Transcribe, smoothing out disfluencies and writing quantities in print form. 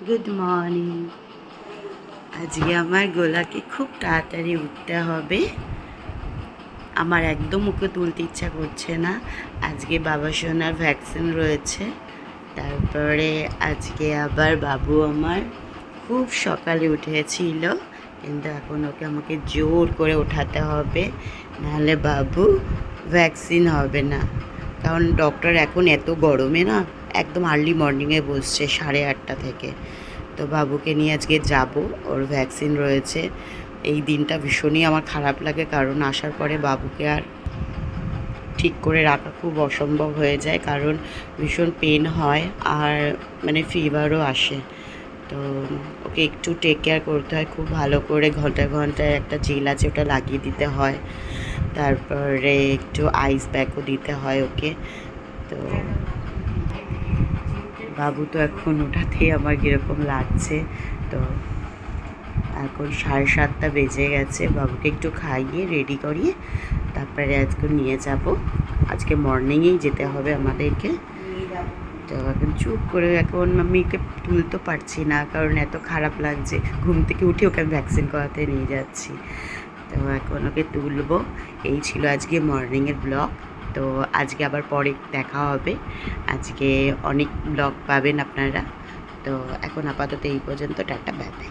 Good morning. আজকে আমার গোলাকে খুব তাড়াতাড়ি উঠতে হবে। আমার একদম ওকে তুলতে ইচ্ছা করছে না। আজকে বাবা সোনার ভ্যাকসিন রয়েছে। তারপরে আজকে আবার বাবু আমার খুব সকালে উঠেছিল, কিন্তু এখন ওকে আমাকে জোর করে ওঠাতে হবে, নাহলে বাবু ভ্যাকসিন হবে না। কারণ ডক্টর এখন এত গরমে না একদম আর্লি মর্নিংয়ে বসছে 8:30 থেকে। তো বাবুকে নিয়ে আজকে যাব, ওর ভ্যাকসিন রয়েছে। এই দিনটা ভীষণই আমার খারাপ লাগে, কারণ আসার পরে বাবুকে আর ঠিক করে রাখা খুব অসম্ভব হয়ে যায়, কারণ ভীষণ পেন হয় আর মানে ফিভারও আসে। তো ওকে একটু টেক কেয়ার করতে হয় খুব ভালো করে। ঘন্টায় ঘন্টায় একটা জেল আছে, ওটা লাগিয়ে দিতে হয়। তারপরে একটু আইস ব্যাগও দিতে হয় ওকে। তো বাবু তো এখন ওঠাতেই আমার কীরকম লাগছে। তো এখন 7:30 বেজে গেছে। বাবুকে একটু খাইয়ে রেডি করিয়ে তারপরে আজকে নিয়ে যাব। আজকে মর্নিংয়েই যেতে হবে আমাদেরকে। তো এখন চুপ করে এখন মাম্মিকে তুলতে পারছি না, কারণ এত খারাপ লাগছে। ঘুম থেকে উঠে ওকে ভ্যাকসিন করাতে নিয়ে যাচ্ছি। তো এখন ওকে তুলবো। এই ছিল আজকে মর্নিংয়ের ব্লগ। তো আজকে আবার পরে দেখা হবে। আজকে অনেক ব্লগ পাবেন আপনারা। তো এখন আপাতত এই পর্যন্ত, টাটা, বাই বাই।